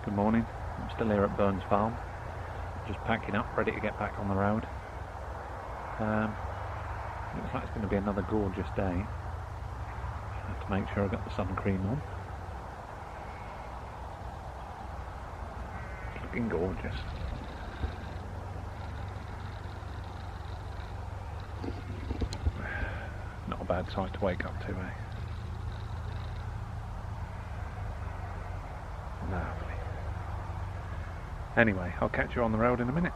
Good morning, I'm still here at Burns Farm, just packing up, ready to get back on the road. Looks like it's going to be another gorgeous day. I have to make sure I've got the sun cream on. It's looking gorgeous. Not a bad sight to wake up to, eh? Lovely. Anyway, I'll catch you on the road in a minute.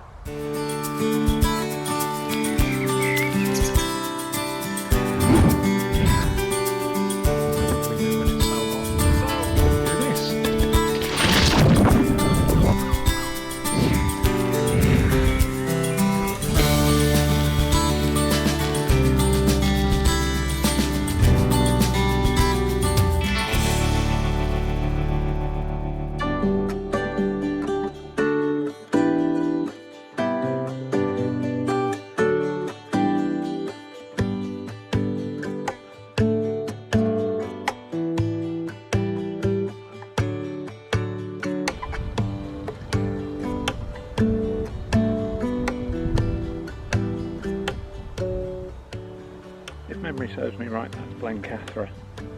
If memory serves me right, that's Castlerigg,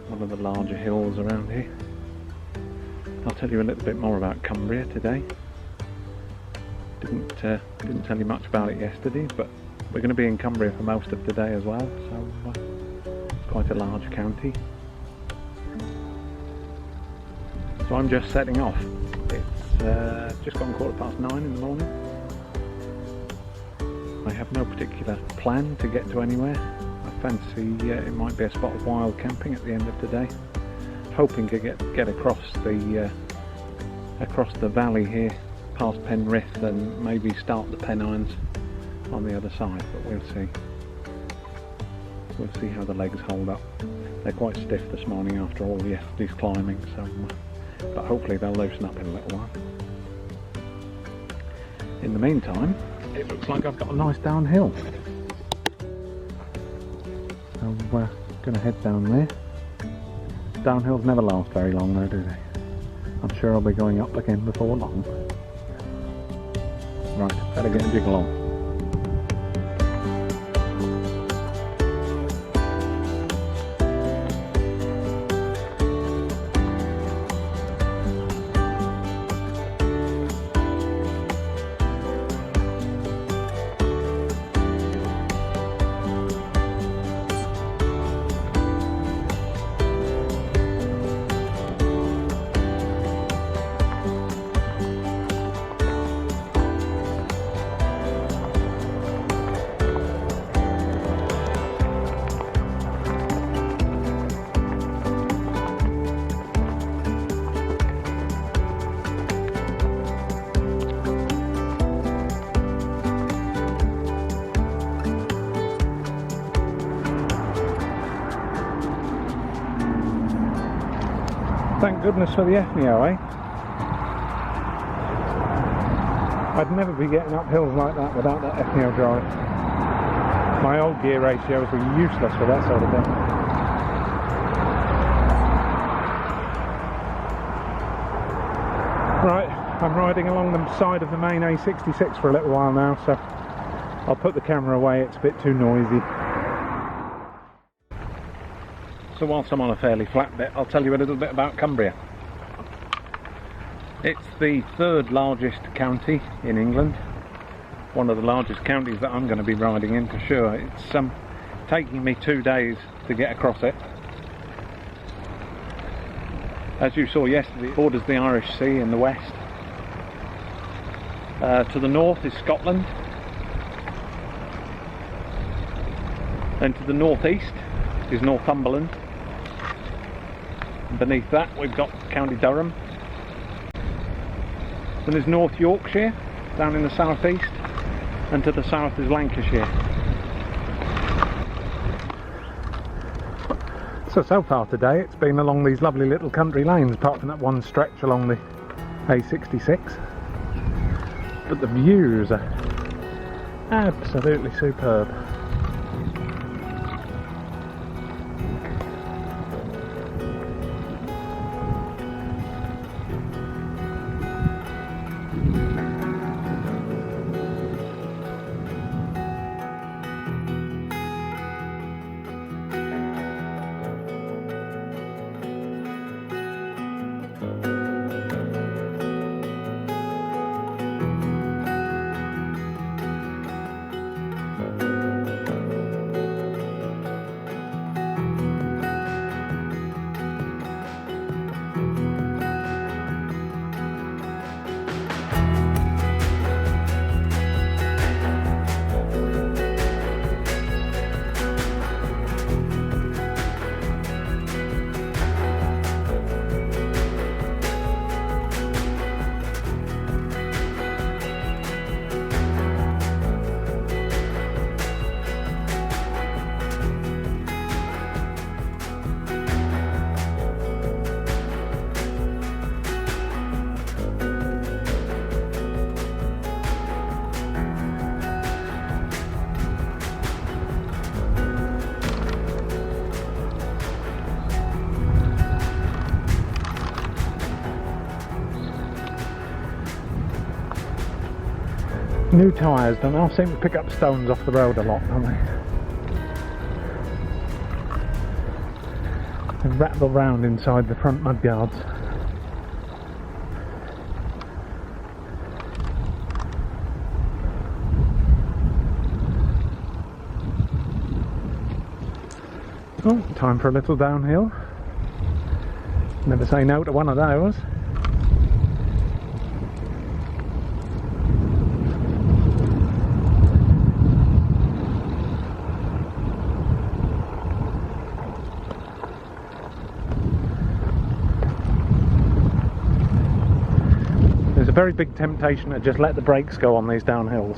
one of the larger hills around here. I'll tell you a little bit more about Cumbria today. Didn't tell you much about it yesterday, but we're going to be in Cumbria for most of today as well, so it's quite a large county. So I'm just setting off. It's just gone 9:15 in the morning. I have no particular plan to get to anywhere. I fancy it might be a spot of wild camping at the end of the day. Hoping to get across the valley here, past Penrith, and maybe start the Pennines on the other side. But we'll see. We'll see how the legs hold up. They're quite stiff this morning after all yesterday's climbing, so but hopefully they'll loosen up in a little while. In the meantime, it looks like I've got a nice downhill. So we're going to head down there. Downhills never last very long though, do they? I'm sure I'll be going up again before long. Right, better get a jiggle on. Thank goodness for the FNO, eh? I'd never be getting up hills like that without that FNO drive. My old gear ratios were useless for that sort of thing. Right, I'm riding along the side of the main A66 for a little while now, so I'll put the camera away, it's a bit too noisy. So whilst I'm on a fairly flat bit, I'll tell you a little bit about Cumbria. It's the third largest county in England, one of the largest counties that I'm going to be riding in for sure. It's taking me 2 days to get across it. As you saw yesterday, it borders the Irish Sea in the west. To the north is Scotland, then to the northeast is Northumberland. Beneath that we've got County Durham. Then there's North Yorkshire down in the southeast, and to the south is Lancashire. So far today it's been along these lovely little country lanes, apart from that one stretch along the A66. But the views are absolutely superb. New tyres don't all seem to pick up stones off the road a lot, don't they? They rattle round inside the front mudguards. Oh, time for a little downhill. Never say no to one of those. There's a very big temptation to just let the brakes go on these downhills,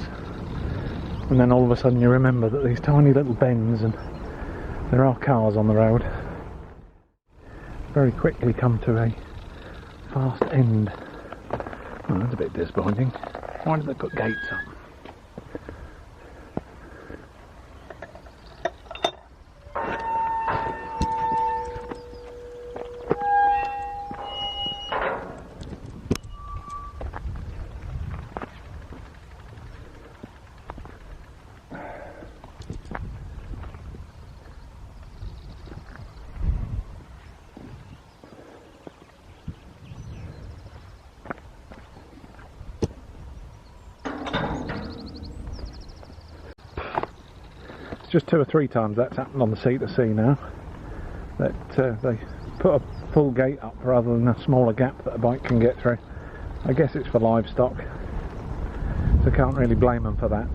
and then all of a sudden you remember that these tiny little bends and there are cars on the road. Very quickly come to a fast end. Oh, that's a bit disappointing. Why did they put gates up? Just 2 or 3 times that's happened on the C2C now, that they put a full gate up rather than a smaller gap that a bike can get through. I guess it's for livestock, so can't really blame them for that.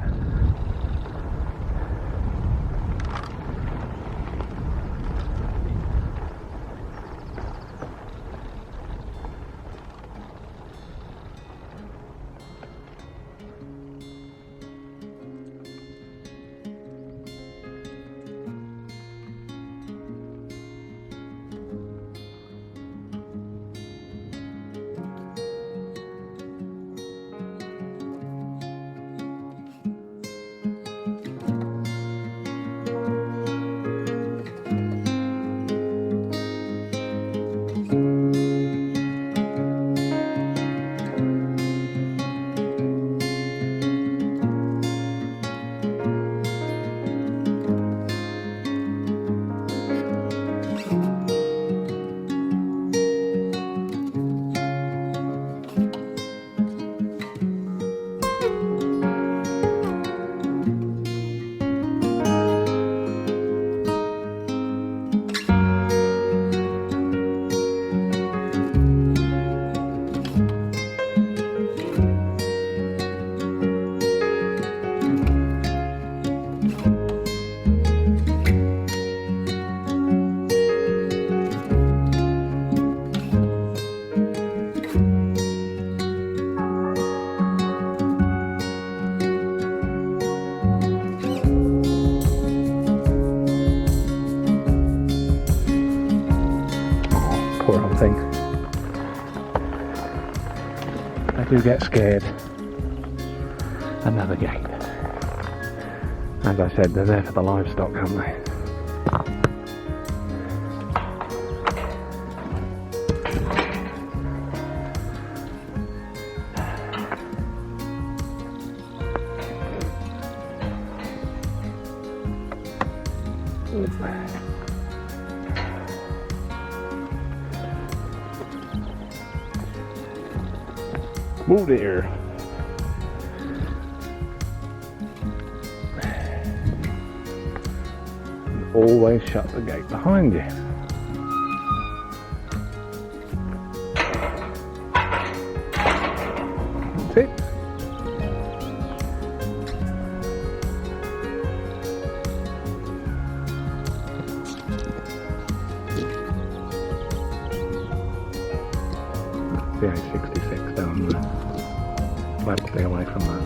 Poor old thing. I do get scared. Another gate. As I said, they're there for the livestock, aren't they? Move there. Always shut the gate behind you. That's it. The A66 down there. Glad to be away from that.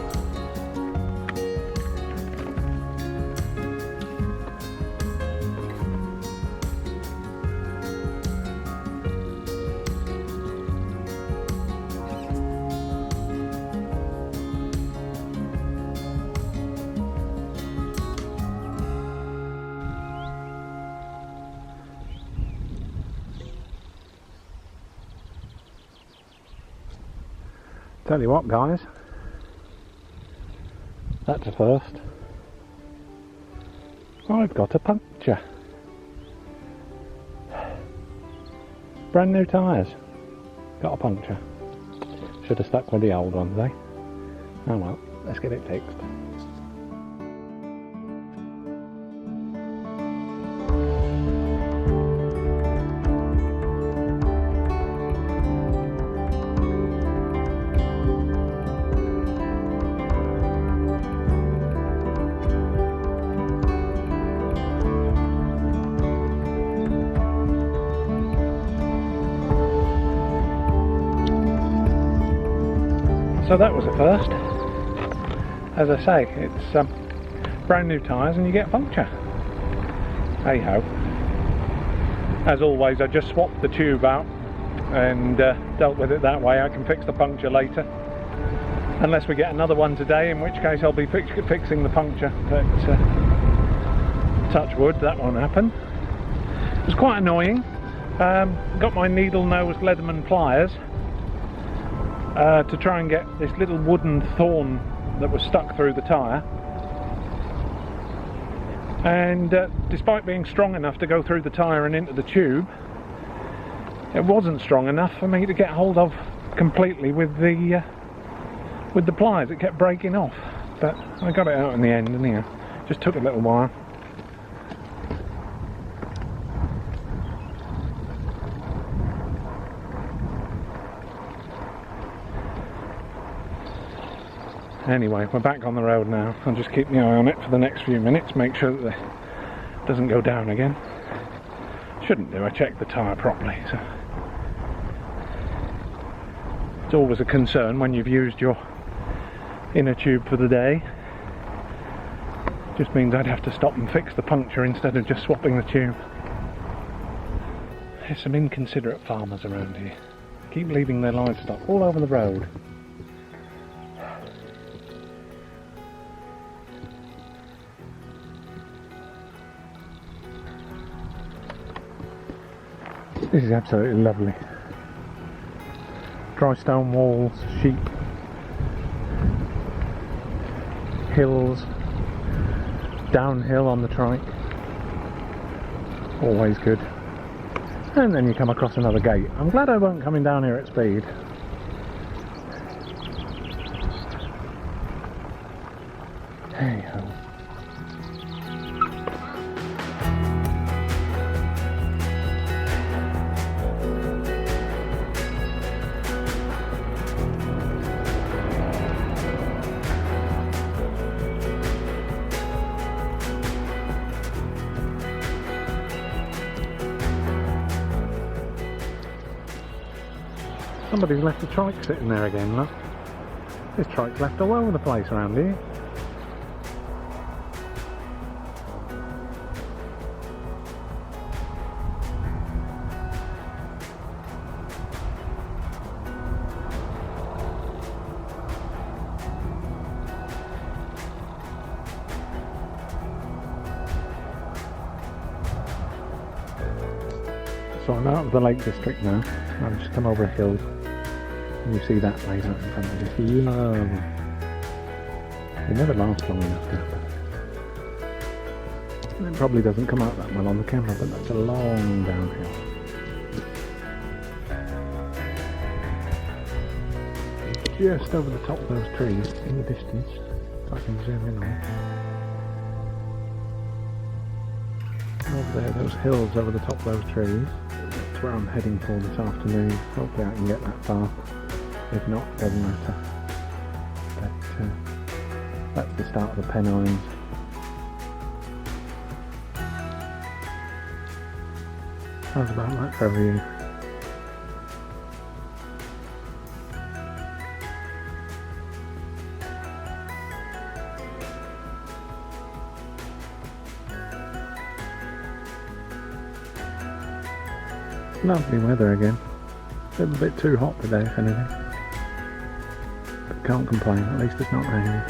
Tell you what, guys, That's a first. I've got a puncture. Brand new tyres. Got a puncture. Should have stuck with the old ones, eh? Oh well, let's get it fixed. So that was a first. As I say, it's brand new tyres and you get a puncture. Hey ho. As always, I just swapped the tube out and dealt with it that way. I can fix the puncture later. Unless we get another one today, in which case I'll be fixing the puncture. But touch wood, that won't happen. It was quite annoying. Got my needle-nosed Leatherman pliers to try and get this little wooden thorn that was stuck through the tyre, and despite being strong enough to go through the tyre and into the tube, it wasn't strong enough for me to get hold of completely with the pliers. It kept breaking off, but I got it out in the end anyhow. Just took a little while. Anyway, we're back on the road now. I'll just keep my eye on it for the next few minutes, make sure that it doesn't go down again. Shouldn't do, I checked the tyre properly. So it's always a concern when you've used your inner tube for the day. Just means I'd have to stop and fix the puncture instead of just swapping the tube. There's some inconsiderate farmers around here. Keep leaving their livestock all over the road. This is absolutely lovely. Dry stone walls, sheep, hills, downhill on the trike. Always good. And then you come across another gate. I'm glad I weren't coming down here at speed. Hey ho. Somebody's left a trike sitting there again, look. This trike's left all over the place around here. So I'm out of the Lake District now. I've just come over a hill. And you see that place out in front of you. Lovely. It never lasts long enough to happen. It probably doesn't come out that well on the camera, but that's a long downhill. Just over the top of those trees in the distance, so I can zoom in on it. Over there, those hills over the top of those trees. That's where I'm heading for this afternoon. Hopefully I can get that far. If not, doesn't matter. But that's the start of the Pennines. How's about that for you? Lovely weather again. A little bit too hot today, if anything. But can't complain, at least it's not raining.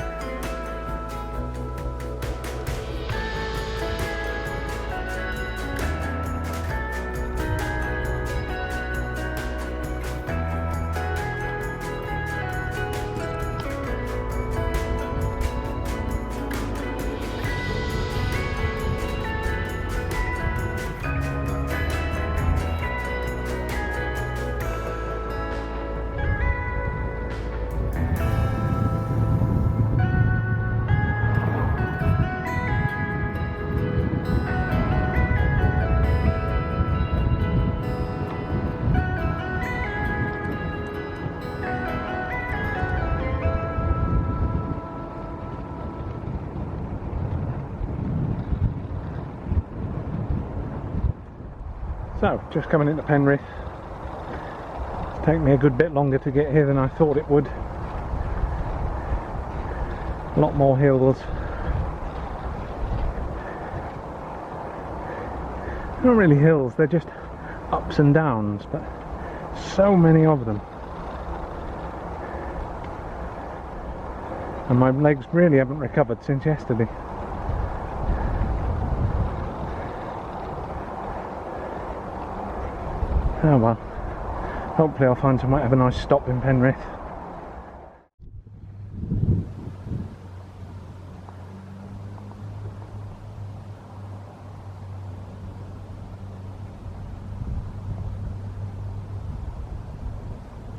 So, just coming into Penrith. It's taken me a good bit longer to get here than I thought it would. A lot more hills. They're not really hills, they're just ups and downs, but so many of them. And my legs really haven't recovered since yesterday. Oh well, hopefully I'll find somewhere to have a nice stop in Penrith.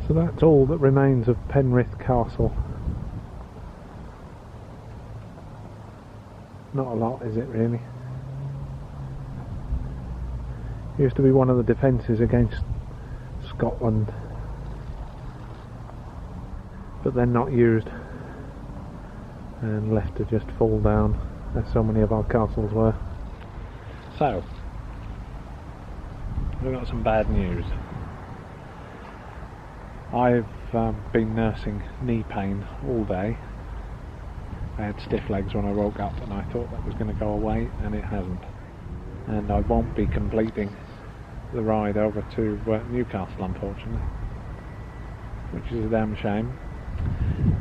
So that's all that remains of Penrith Castle. Not a lot, is it really? Used to be one of the defences against Scotland, but they're not used and left to just fall down, as so many of our castles were. So, we've got some bad news. I've been nursing knee pain all day. I had stiff legs when I woke up and I thought that was going to go away, and it hasn't. And I won't be completing the ride over to Newcastle, unfortunately, which is a damn shame.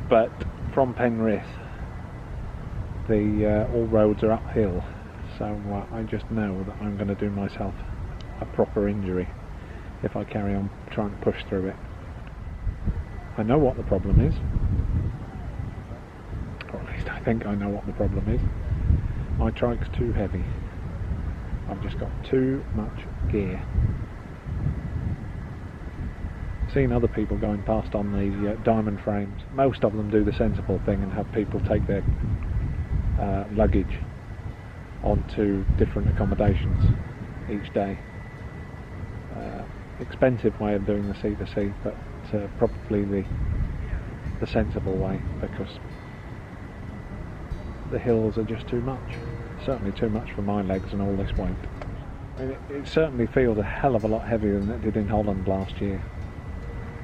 But from Penrith, all roads are uphill, so I just know that I'm going to do myself a proper injury if I carry on trying to push through it. I know what the problem is, or at least I think I know what the problem is. My trike's too heavy. I've just got too much gear. Seen other people going past on the diamond frames. Most of them do the sensible thing and have people take their luggage onto different accommodations each day. Expensive way of doing the C2C, but probably the sensible way, because the hills are just too much. Certainly too much for my legs and all this weight. I mean, it certainly feels a hell of a lot heavier than it did in Holland last year,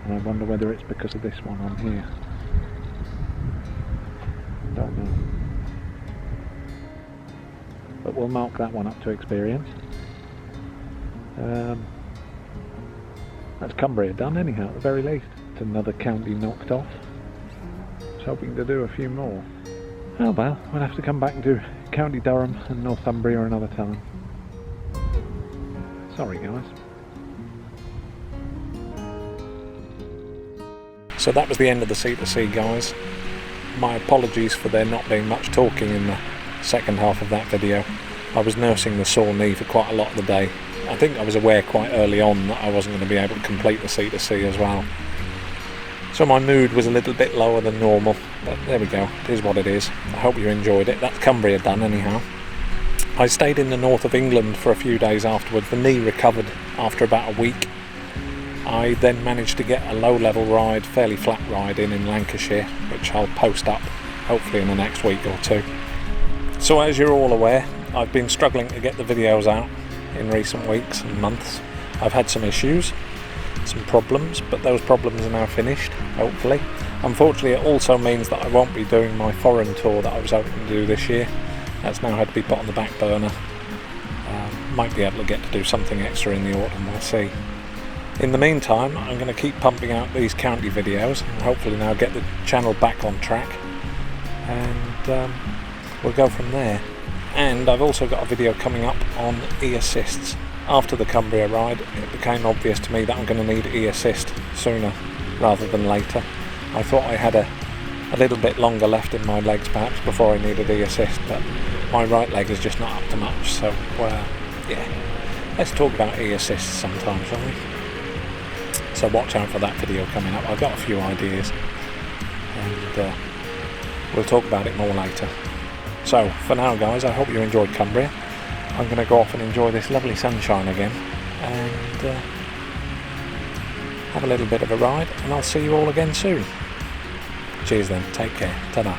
and I wonder whether it's because of this one on here. Don't know. But we'll mark that one up to experience. That's Cumbria done anyhow, at the very least. It's another county knocked off. I was hoping to do a few more. Oh well, we'll have to come back and do County Durham and Northumbria another time. Sorry guys. So that was the end of the C2C, guys. My apologies for there not being much talking in the second half of that video. I was nursing the sore knee for quite a lot of the day. I think I was aware quite early on that I wasn't going to be able to complete the C2C as well. So my mood was a little bit lower than normal, but there we go, it is what it is. I hope you enjoyed it. That's Cumbria done anyhow. I stayed in the north of England for a few days afterwards. The knee recovered after about a week. I then managed to get a low-level ride, fairly flat ride in Lancashire, which I'll post up hopefully in the next week or two. So as you're all aware, I've been struggling to get the videos out in recent weeks and months. I've had some issues, some problems, but those problems are now finished, hopefully. Unfortunately, it also means that I won't be doing my foreign tour that I was hoping to do this year. That's now had to be put on the back burner. Might be able to get to do something extra in the autumn, we'll see. In the meantime, I'm going to keep pumping out these county videos and hopefully now get the channel back on track, and we'll go from there. And I've also got a video coming up on e-assists. After the Cumbria ride, it became obvious to me that I'm going to need e-assist sooner rather than later. I thought I had a little bit longer left in my legs perhaps before I needed e-assist, but my right leg is just not up to much, so yeah, let's talk about e-assists sometime, shall we? So watch out for that video coming up. I've got a few ideas, and we'll talk about it more later. So for now guys, I hope you enjoyed Cumbria. I'm going to go off and enjoy this lovely sunshine again, and have a little bit of a ride, and I'll see you all again soon. Cheers then, take care, ta-da.